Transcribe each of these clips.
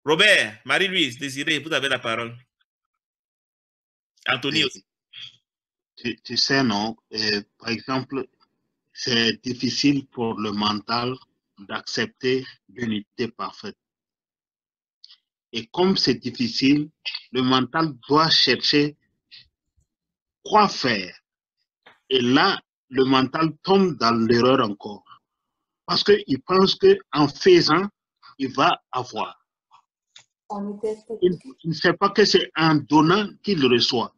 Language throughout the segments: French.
Robert, Marie-Louise, Désiré, vous avez la parole. Anthony aussi. Tu sais, non, par exemple, c'est difficile pour le mental d'accepter l'unité parfaite. Et comme c'est difficile, le mental doit chercher quoi faire. Et là, le mental tombe dans l'erreur encore. Parce qu'il pense qu'en faisant, il va avoir. Il ne sait pas que c'est en donnant qu'il reçoit.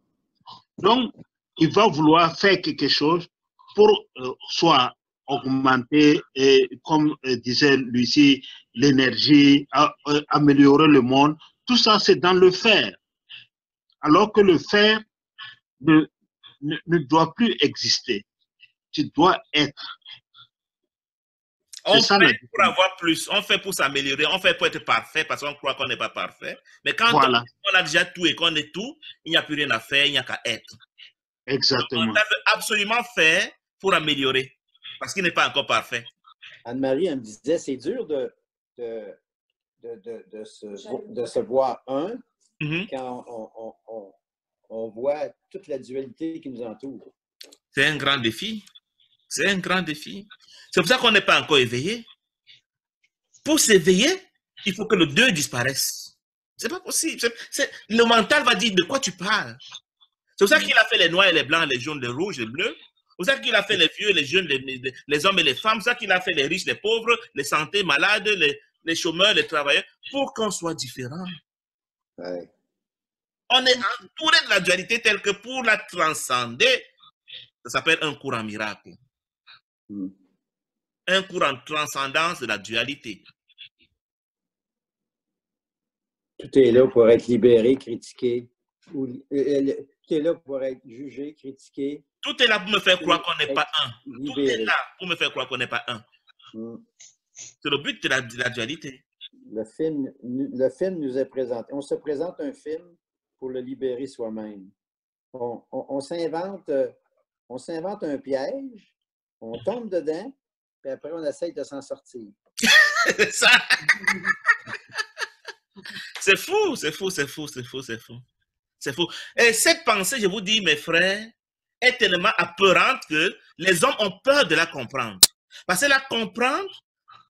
Donc, il va vouloir faire quelque chose pour soit augmenter, comme disait Lucie, l'énergie, améliorer le monde. Tout ça, c'est dans le faire. Alors que le faire ne doit plus exister. Tu dois être. On fait pour avoir plus, on fait pour s'améliorer, on fait pour être parfait parce qu'on croit qu'on n'est pas parfait. Mais quand voilà. on a déjà tout et qu'on est tout, il n'y a plus rien à faire, il n'y a qu'à être. Exactement. Donc, on veut absolument faire pour améliorer parce qu'il n'est pas encore parfait. Anne-Marie, elle me disait, c'est dur de se voir un quand on voit toute la dualité qui nous entoure. C'est un grand défi. C'est un grand défi. C'est pour ça qu'on n'est pas encore éveillé. Pour s'éveiller, il faut que le deux disparaisse. C'est pas possible. Le mental va dire de quoi tu parles. C'est pour ça qu'il a fait les noirs et les blancs, les jaunes, les rouges, les bleus. C'est pour ça qu'il a fait les vieux, les jeunes, les hommes et les femmes. C'est pour ça qu'il a fait les riches, les pauvres, les santé, malades, les chômeurs, les travailleurs, pour qu'on soit différents. Ouais. On est entouré de la dualité telle que pour la transcender, ça s'appelle un courant miracle. Un courant transcendance de la dualité. Tout est là pour être libéré, critiqué. Tout est là pour être jugé, critiqué. Tout est là pour me faire croire qu'on n'est pas un. Tout est là pour me faire croire qu'on n'est pas un. C'est le but de la dualité. Le film nous est présenté. On se présente un film pour le libérer soi-même. On s'invente un piège, on tombe dedans, puis après on essaye de s'en sortir. Ça. C'est fou, c'est fou, c'est fou, c'est fou, c'est fou. C'est fou. Et cette pensée, je vous dis, mes frères, est tellement apeurante que les hommes ont peur de la comprendre. Parce que la comprendre,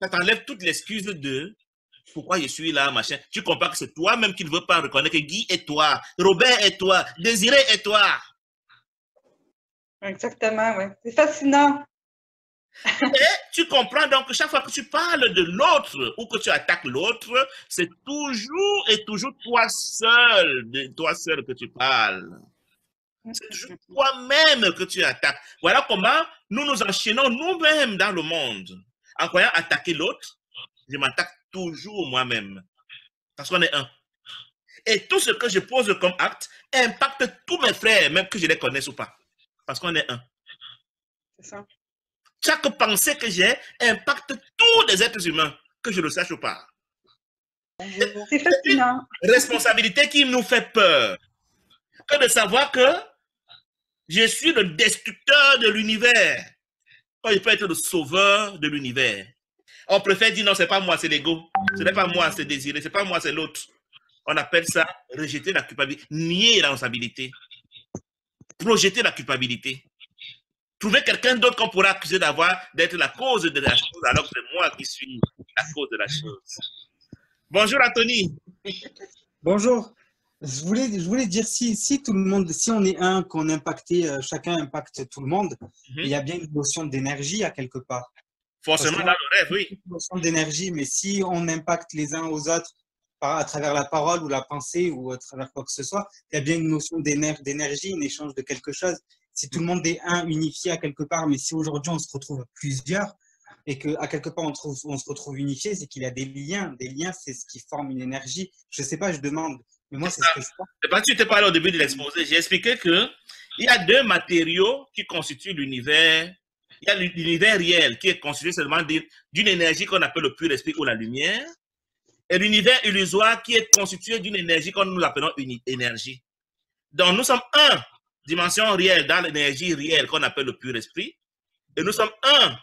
ça t'enlève toute l'excuse de pourquoi je suis là, machin. Tu comprends que c'est toi-même qui ne veux pas reconnaître que Guy est toi, Robert est toi, Désiré est toi. Exactement, oui. C'est fascinant. Et tu comprends donc que chaque fois que tu parles de l'autre ou que tu attaques l'autre, c'est toujours et toujours toi seul, de toi seul que tu parles. C'est toujours toi-même que tu attaques. Voilà comment nous nous enchaînons nous-mêmes dans le monde. En croyant attaquer l'autre, je m'attaque toujours moi-même. Parce qu'on est un. Et tout ce que je pose comme acte impacte tous mes frères, même que je les connaisse ou pas. Parce qu'on est un. C'est ça. Chaque pensée que j'ai impacte tous les êtres humains, que je le sache ou pas. C'est fascinant. Une responsabilité qui nous fait peur. Que de savoir que je suis le destructeur de l'univers. Quand je peux être le sauveur de l'univers. On préfère dire non, c'est pas moi, c'est l'ego. Ce n'est pas moi, c'est désiré. C'est pas moi, c'est l'autre. On appelle ça rejeter la culpabilité, nier la responsabilité, projeter la culpabilité. Trouver quelqu'un d'autre qu'on pourra accuser d'être la cause de la chose, alors que c'est moi qui suis la cause de la chose. Bonjour Anthony. Bonjour. Je voulais dire si tout le monde, si on est un, qu'on impacte, chacun impacte tout le monde, il y a bien une notion d'énergie à quelque part. Forcément dans le rêve, oui. Une notion d'énergie, mais si on impacte les uns aux autres à travers la parole ou la pensée ou à travers quoi que ce soit, il y a bien une notion d'énergie, un échange de quelque chose. Si tout le monde est un, unifié à quelque part, mais si aujourd'hui on se retrouve plusieurs et qu'à quelque part on se retrouve unifié, c'est qu'il y a des liens. Des liens, c'est ce qui forme une énergie. Je ne sais pas, je demande. Mais moi, c'est ce que je pense. C'est parce que tu t'es parlé au début de l'exposé. J'ai expliqué qu'il y a deux matériaux qui constituent l'univers. Il y a l'univers réel qui est constitué seulement d'une énergie qu'on appelle le pur esprit ou la lumière. Et l'univers illusoire qui est constitué d'une énergie que nous appelons une énergie. Donc nous sommes un, dimension réelle, dans l'énergie réelle qu'on appelle le pur esprit. Et nous sommes un,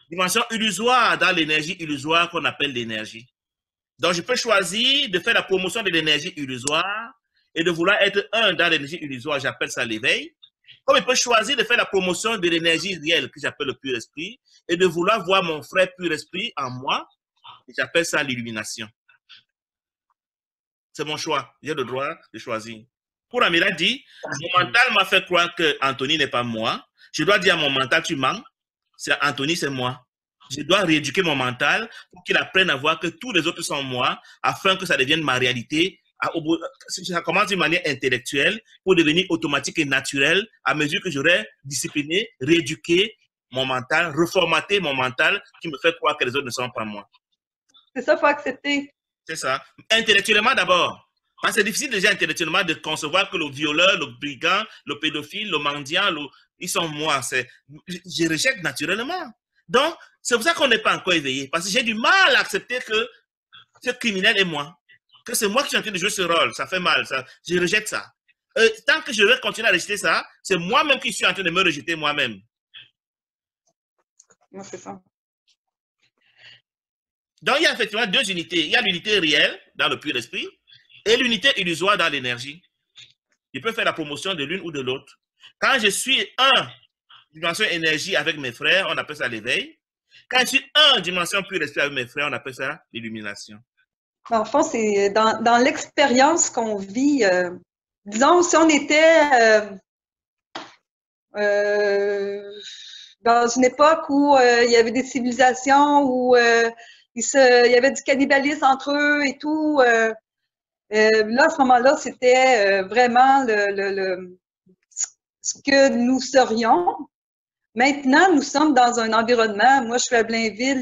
dimension illusoire, dans l'énergie illusoire qu'on appelle l'énergie. Donc, je peux choisir de faire la promotion de l'énergie illusoire et de vouloir être un dans l'énergie illusoire, j'appelle ça l'éveil. Comme je peux choisir de faire la promotion de l'énergie réelle que j'appelle le pur esprit et de vouloir voir mon frère pur esprit en moi, j'appelle ça l'illumination. C'est mon choix. J'ai le droit de choisir. Pour Amira dit, mon mental m'a fait croire que Anthony n'est pas moi. Je dois dire à mon mental, tu mens. C'est Anthony, c'est moi. Je dois rééduquer mon mental pour qu'il apprenne à voir que tous les autres sont moi, afin que ça devienne ma réalité. Ça commence d'une manière intellectuelle pour devenir automatique et naturel à mesure que j'aurai discipliné, rééduqué mon mental, reformaté mon mental qui me fait croire que les autres ne sont pas moi. C'est ça, il faut accepter. C'est ça. Intellectuellement d'abord. Parce que c'est difficile déjà intellectuellement de concevoir que le violeur, le brigand, le pédophile, le mendiant, ils sont moi. Je rejette naturellement. Donc, c'est pour ça qu'on n'est pas encore éveillé. Parce que j'ai du mal à accepter que ce criminel est moi. Que c'est moi qui suis en train de jouer ce rôle. Ça fait mal. Je rejette ça. Tant que je vais continuer à rejeter ça, c'est moi-même qui suis en train de me rejeter moi-même. Moi, c'est ça. Donc, il y a effectivement deux unités. Il y a l'unité réelle dans le pur esprit et l'unité illusoire dans l'énergie. Je peux faire la promotion de l'une ou de l'autre. Quand je suis dimension énergie avec mes frères, on appelle ça l'éveil. Quand je suis dimension pur esprit avec mes frères, on appelle ça l'illumination. En fond, c'est dans l'expérience qu'on vit. Disons, si on était dans une époque où il y avait des civilisations, où il y avait du cannibalisme entre eux et tout, là, à ce moment-là, c'était vraiment ce que nous serions. Maintenant, nous sommes dans un environnement, moi je suis à Blainville,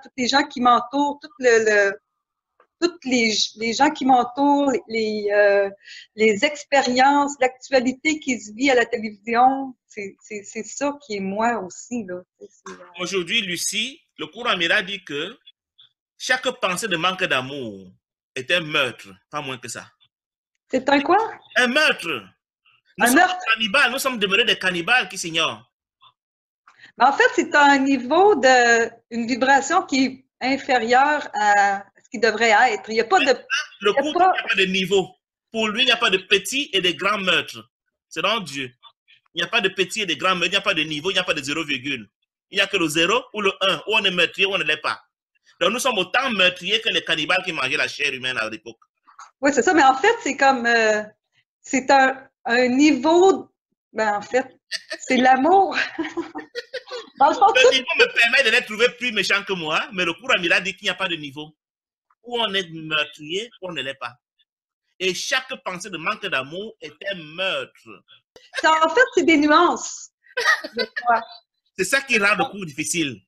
tous les gens qui m'entourent, toutes les gens qui m'entourent, les expériences, l'actualité qui se vit à la télévision, c'est ça qui est moi aussi. Aujourd'hui, Lucie, le cours Amira dit que chaque pensée de manque d'amour est un meurtre, pas moins que ça. C'est un quoi? Un meurtre. Nous sommes des cannibales, nous sommes demeurés des cannibales qui s'ignorent. En fait, c'est un niveau une vibration qui est inférieure à ce qui devrait être. Il n'y a pas de... Le cours, il n'y a pas de niveau. Pour lui, il n'y a pas de petits et de grands meurtres. C'est dans Dieu. Il n'y a pas de petits et de grands meurtres, il n'y a pas de niveau, il n'y a pas de 0, il n'y a que le 0 ou le 1, où on est meurtrier ou on ne l'est pas. Donc nous sommes autant meurtriers que les cannibales qui mangeaient la chair humaine à l'époque. Oui, c'est ça, mais en fait, c'est comme... c'est un niveau... Ben, en fait, c'est l'amour. Le niveau me permet de les trouver plus méchants que moi, mais le cours Amira dit qu'il n'y a pas de niveau. Où on est meurtrier, ou on ne l'est pas. Et chaque pensée de manque d'amour est un meurtre. En fait, c'est des nuances. C'est ça qui rend le cours difficile.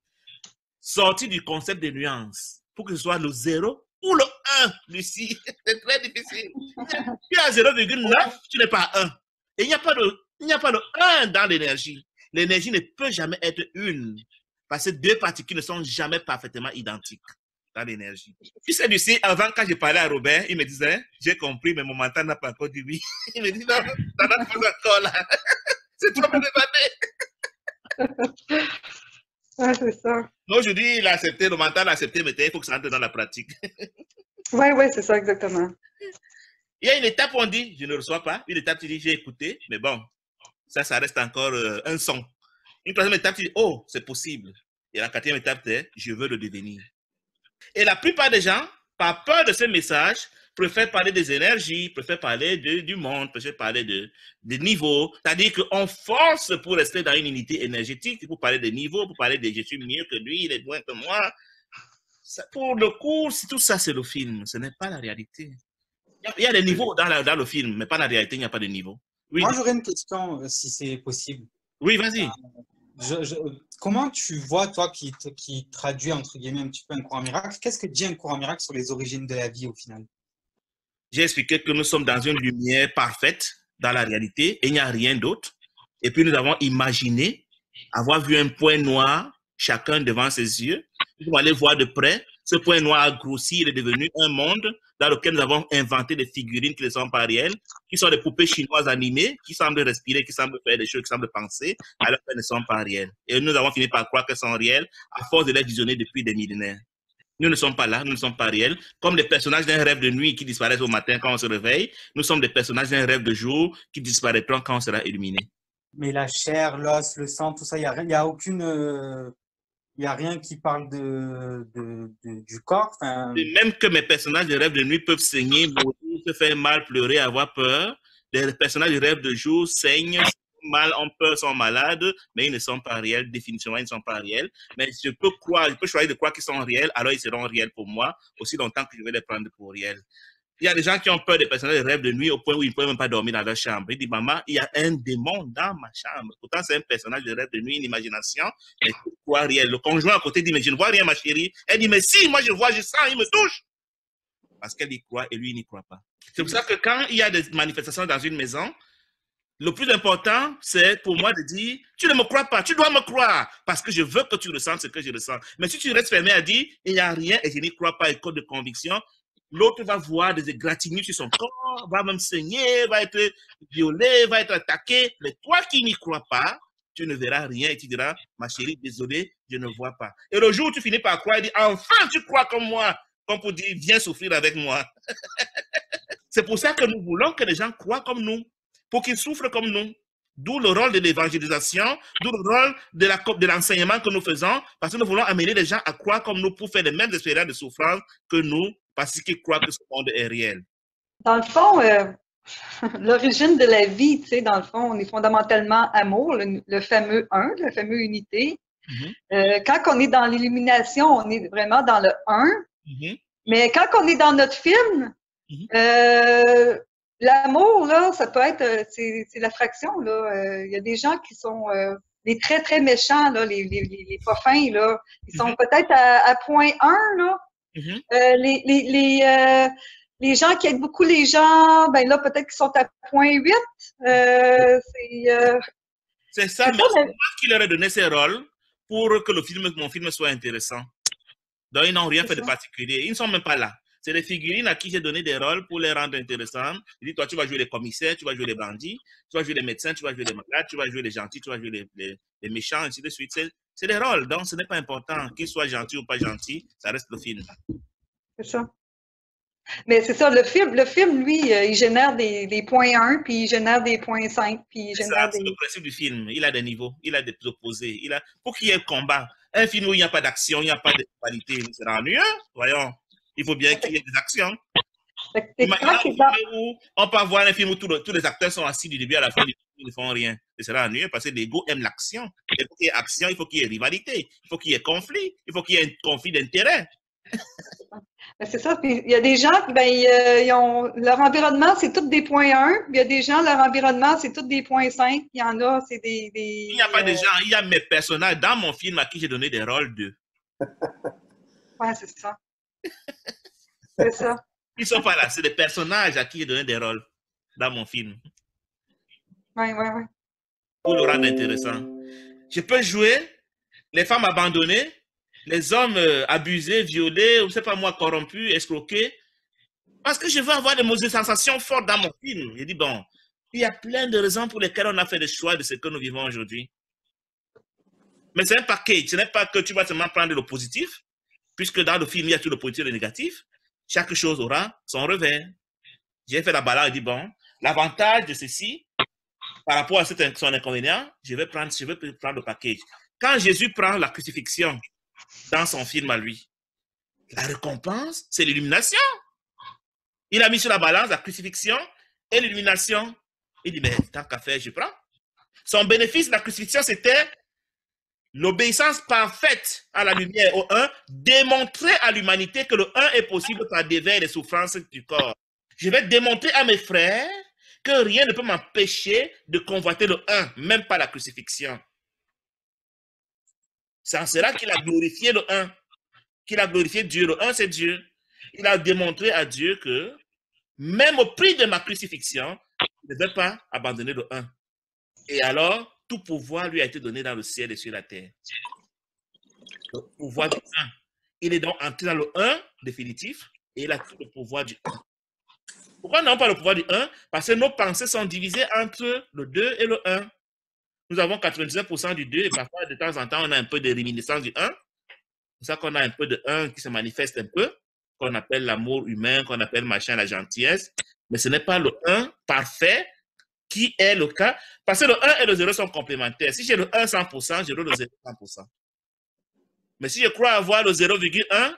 Sortir du concept des nuances pour que ce soit le 0 ou le 1, Lucie. C'est très difficile. Tu es à 0,9, tu n'es pas 1. Et il n'y a pas de 1 dans l'énergie. L'énergie ne peut jamais être une. Parce que deux particules ne sont jamais parfaitement identiques dans l'énergie. Tu sais, Lucie, avant, quand je parlais à Robert, il me disait, j'ai compris, mais mon mental n'a pas encore dit oui. Il me dit, non, ça n'a pas encore là. C'est trop débatté. Ouais, c'est ça. Aujourd'hui, il a accepté, le mental a accepté, mais il faut que ça rentre dans la pratique. Oui, c'est ça, exactement. Il y a une étape où on dit, je ne reçois pas. Une étape, tu dis, j'ai écouté, mais bon, ça reste encore un son. Une troisième étape, tu dis, oh, c'est possible. Et la quatrième étape, c'est, je veux le devenir. Et la plupart des gens, par peur de ce message, préfèrent parler des énergies, préfèrent parler du monde, préfèrent parler des niveaux. C'est-à-dire qu'on force pour rester dans une unité énergétique, pour parler des niveaux, pour parler de je suis mieux que lui, il est moins que moi. Ça, pour le cours, tout ça, c'est le film. Ce n'est pas la réalité. Il y a des niveaux dans le film, mais pas la réalité, il n'y a pas de niveau. Oui. Moi, j'aurais une question, si c'est possible. Oui, vas-y. Comment tu vois, toi, qui traduis, entre guillemets, un petit peu un cours en miracle, qu'est-ce que dit un cours en miracle sur les origines de la vie, au final? J'ai expliqué que nous sommes dans une lumière parfaite, dans la réalité, et il n'y a rien d'autre. Et puis, nous avons imaginé avoir vu un point noir, chacun devant ses yeux. Nous allons aller voir de près. Ce point noir a grossi, il est devenu un monde dans lequel nous avons inventé des figurines qui ne sont pas réelles, qui sont des poupées chinoises animées, qui semblent respirer, qui semblent faire des choses, qui semblent penser, alors qu'elles ne sont pas réelles. Et nous avons fini par croire qu'elles sont réelles à force de les visionner depuis des millénaires. Nous ne sommes pas là, nous ne sommes pas réels. Comme les personnages d'un rêve de nuit qui disparaissent au matin quand on se réveille, nous sommes des personnages d'un rêve de jour qui disparaîtront quand on sera illuminé. Mais la chair, l'os, le sang, tout ça, il y a aucune, il y a rien qui parle du corps. Et même que mes personnages de rêve de nuit peuvent saigner, mourir, se faire mal, pleurer, avoir peur. Les personnages de rêve de jour saignent, mal, ont peur, sont malades, mais ils ne sont pas réels. Définitivement, ils ne sont pas réels. Mais je peux choisir de croire qu'ils sont réels, alors ils seront réels pour moi, aussi longtemps que je vais les prendre pour réels. Il y a des gens qui ont peur des personnages de rêve de nuit au point où ils ne peuvent même pas dormir dans leur chambre. Ils disent, maman, il y a un démon dans ma chambre. Pourtant, c'est un personnage de rêve de nuit, une imagination, mais quoi réel. Le conjoint à côté dit, mais je ne vois rien, ma chérie. Elle dit, mais si, moi je vois, je sens, il me touche. Parce qu'elle y croit et lui, il n'y croit pas. C'est pour ça que quand il y a des manifestations dans une maison, le plus important, c'est pour moi de dire, tu ne me crois pas, tu dois me croire, parce que je veux que tu ressentes ce que je ressens. Mais si tu restes fermé à dire, il n'y a rien et je n'y crois pas, et code de conviction, l'autre va voir des égratignures sur son corps, va même saigner, va être violé, va être attaqué. Mais toi qui n'y crois pas, tu ne verras rien et tu diras, ma chérie, désolé, je ne vois pas. Et le jour où tu finis par croire, il dit, enfin tu crois comme moi, comme pour dire, viens souffrir avec moi. C'est pour ça que nous voulons que les gens croient comme nous, pour qu'ils souffrent comme nous. D'où le rôle de l'évangélisation, d'où le rôle de l'enseignement que nous faisons, parce que nous voulons amener les gens à croire comme nous pour faire les mêmes expériences de souffrance que nous, parce qu'ils croient que ce monde est réel. Dans le fond, l'origine de la vie, tu sais, dans le fond, on est fondamentalement amour, le fameux un, la fameuse unité. Quand on est dans l'illumination, on est vraiment dans le un. Mais quand on est dans notre film, l'amour, là, ça peut être, c'est la fraction, là. Il y a des gens qui sont les très, très méchants, là, les pas fins, là. Ils sont peut-être à point 1, là. Les gens qui aident beaucoup les gens, ben là, peut-être qu'ils sont à point 8. C'est ça, mais c'est moi qui leur ai donné ces rôles pour que mon film soit intéressant. Donc, ils n'ont rien fait de particulier. Ils ne sont même pas là. C'est les figurines à qui j'ai donné des rôles pour les rendre intéressants. Je dis, toi, tu vas jouer les commissaires, tu vas jouer les bandits, tu vas jouer les médecins, tu vas jouer les malades, tu vas jouer les gentils, tu vas jouer les méchants, ainsi de suite. C'est des rôles. Donc, ce n'est pas important. Qu'ils soient gentils ou pas gentils, ça reste le film. C'est ça. Mais c'est ça, le film, lui, il génère des points 1, puis il génère des points 5, puis il génère c'est le principe du film. Il a des niveaux, il a des opposés. Pour qu'il y ait un combat, un film où il n'y a pas d'action, il n'y a pas de qualité, c'est ennuyeux. Voyons, il faut bien qu'il y ait des actions. On peut avoir un film où tous les acteurs sont assis du début à la fin du film, ils ne font rien. Ce sera ennuyeux parce que l'ego aime l'action. Et pour qu'il y ait action, il faut qu'il y ait rivalité, il faut qu'il y ait conflit, il faut qu'il y ait un conflit d'intérêts. C'est ça. Puis il y a des gens, ils ont leur environnement, c'est tous des points 1. Il y a des gens, leur environnement, c'est tous des points 5. Il y en a, c'est des il n'y a pas de gens, il y a mes personnages dans mon film à qui j'ai donné des rôles d'eux. Ouais, c'est ça. C'est ça. Ils ne sont pas là, c'est des personnages à qui j'ai donné des rôles dans mon film. Oui. Pour le rendre intéressant. Je peux jouer les femmes abandonnées, les hommes abusés, violés, je ne sais pas moi, corrompus, escroqués, parce que je veux avoir des sensations fortes dans mon film. Je dis, bon, il y a plein de raisons pour lesquelles on a fait le choix de ce que nous vivons aujourd'hui. Mais c'est un package, ce n'est pas que tu vas seulement prendre le positif, puisque dans le film, il y a tout le positif et le négatif. Chaque chose aura son revers. J'ai fait la balade et dit, bon, l'avantage de ceci, par rapport à son inconvénient, je vais prendre le package. Quand Jésus prend la crucifixion dans son film à lui, la récompense, c'est l'illumination. Il a mis sur la balance la crucifixion et l'illumination. Il dit, mais tant qu'à faire, je prends. Son bénéfice de la crucifixion, c'était l'obéissance parfaite à la lumière au 1, démontrer à l'humanité que le 1 est possible par dévers les souffrances du corps. Je vais démontrer à mes frères que rien ne peut m'empêcher de convoiter le 1, même pas la crucifixion. C'est en cela qu'il a glorifié le 1, qu'il a glorifié Dieu. Le 1, c'est Dieu. Il a démontré à Dieu que même au prix de ma crucifixion, il ne devait pas abandonner le 1. Et alors, tout pouvoir lui a été donné dans le ciel et sur la terre. Le pouvoir du 1. Il est donc entré dans le 1 définitif et il a tout le pouvoir du 1. Pourquoi nous n'avons pas le pouvoir du 1? Parce que nos pensées sont divisées entre le 2 et le 1. Nous avons 99% du 2 et parfois de temps en temps on a un peu de réminiscence du 1. pour ça qu'on a un peu de 1 qui se manifeste un peu, qu'on appelle l'amour humain, qu'on appelle machin, la gentillesse. Mais ce n'est pas le 1 parfait qui est le cas. Parce que le 1 et le 0 sont complémentaires. Si j'ai le 1 100%, j'aurai le 0 100%. Mais si je crois avoir le 0,1,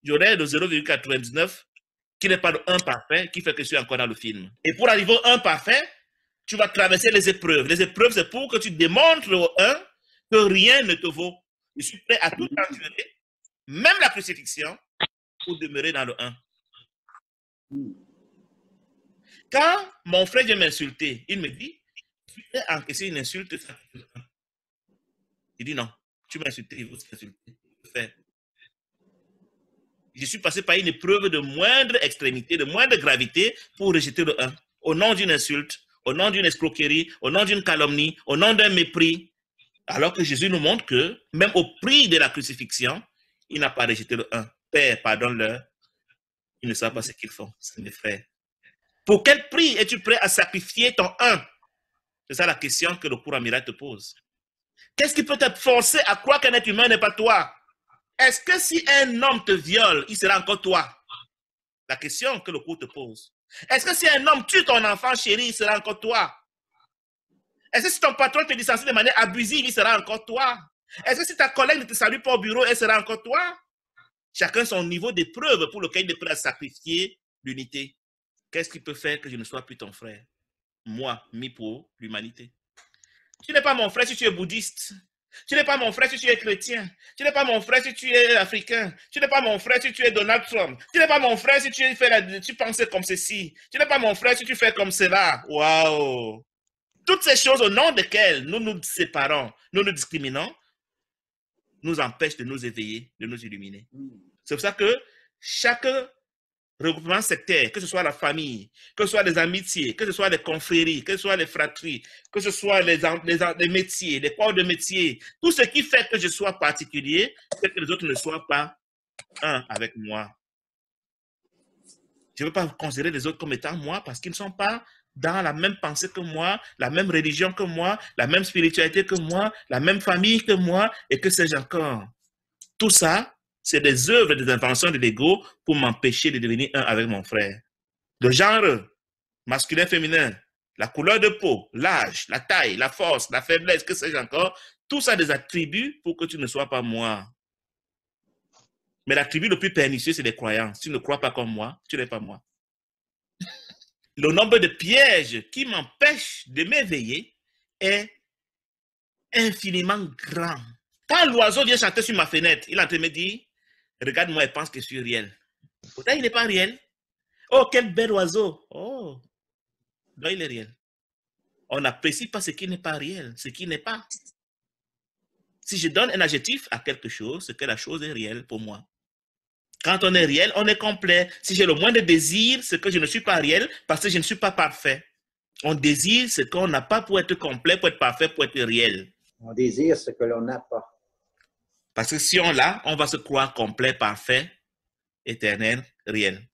j'aurai le 0,99 qui n'est pas le 1 parfait, qui fait que je suis encore dans le film. Et pour arriver au 1 parfait, tu vas traverser les épreuves. Les épreuves, c'est pour que tu démontres au 1 que rien ne te vaut. Je suis prêt à tout endurer, même la crucifixion, pour demeurer dans le 1. Quand mon frère vient m'insulter, il me dit, tu peux encaisser une insulte. Il dit non, tu m'as insulté, il faut t'insulter. Je suis passé par une épreuve de moindre extrémité, de moindre gravité pour rejeter le 1. Au nom d'une insulte, au nom d'une escroquerie, au nom d'une calomnie, au nom d'un mépris. Alors que Jésus nous montre que, même au prix de la crucifixion, il n'a pas rejeté le 1. Père, pardonne-leur. Ils ne savent pas ce qu'ils font, c'est mes frères. Pour quel prix es-tu prêt à sacrifier ton 1? C'est ça la question que le cours amiral te pose. Qu'est-ce qui peut te forcer à croire qu'un être humain n'est pas toi? Est-ce que si un homme te viole, il sera encore toi? La question que le cours te pose. Est-ce que si un homme tue ton enfant chéri, il sera encore toi? Est-ce que si ton patron te licencie de manière abusive, il sera encore toi? Est-ce que si ta collègue ne te salue pas au bureau, elle sera encore toi? Chacun son niveau d'épreuve pour lequel il est prêt à sacrifier l'unité. Qu'est-ce qui peut faire que je ne sois plus ton frère? Moi, mis pour l'humanité. Tu n'es pas mon frère si tu es bouddhiste. Tu n'es pas mon frère si tu es chrétien. Tu n'es pas mon frère si tu es africain. Tu n'es pas mon frère si tu es Donald Trump. Tu n'es pas mon frère si tu penses comme ceci. Tu n'es pas mon frère si tu fais comme cela. Waouh! Toutes ces choses au nom desquelles nous nous séparons, nous nous discriminons, nous empêchent de nous éveiller, de nous illuminer. C'est pour ça que chaque regroupement sectaire, que ce soit la famille, que ce soit les amitiés, que ce soit les confréries, que ce soit les fratries, que ce soit les métiers, les corps de métier, tout ce qui fait que je sois particulier, c'est que les autres ne soient pas un avec moi. Je ne veux pas considérer les autres comme étant moi parce qu'ils ne sont pas dans la même pensée que moi, la même religion que moi, la même spiritualité que moi, la même famille que moi, et que sais-je encore. Tout ça, c'est des œuvres, des inventions de l'ego pour m'empêcher de devenir un avec mon frère. Le genre, masculin, féminin, la couleur de peau, l'âge, la taille, la force, la faiblesse, que sais-je encore, tout ça des attributs pour que tu ne sois pas moi. Mais l'attribut le plus pernicieux, c'est les croyances. Tu ne crois pas comme moi, tu n'es pas moi. Le nombre de pièges qui m'empêchent de m'éveiller est infiniment grand. Quand l'oiseau vient chanter sur ma fenêtre, il est en train de me dire, regarde-moi et pense que je suis réel. Pourtant, il n'est pas réel. Oh, quel bel oiseau. Oh, non, il est réel. On n'apprécie pas ce qui n'est pas réel, ce qui n'est pas. Si je donne un adjectif à quelque chose, c'est que la chose est réelle pour moi. Quand on est réel, on est complet. Si j'ai le moindre désir, c'est que je ne suis pas réel parce que je ne suis pas parfait. On désire ce qu'on n'a pas pour être complet, pour être parfait, pour être réel. On désire ce que l'on n'a pas. Parce que si on l'a, on va se croire complet, parfait, éternel, réel.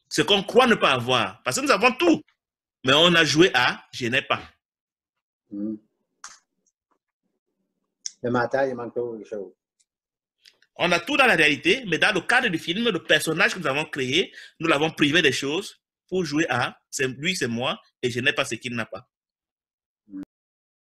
Ce qu'on croit ne pas avoir. Parce que nous avons tout. Mais on a joué à « je n'ai pas ». Le mental, il manque toujours quelque chose. On a tout dans la réalité, mais dans le cadre du film, le personnage que nous avons créé, nous l'avons privé des choses pour jouer à « lui, c'est moi, et je n'ai pas ce qu'il n'a pas ».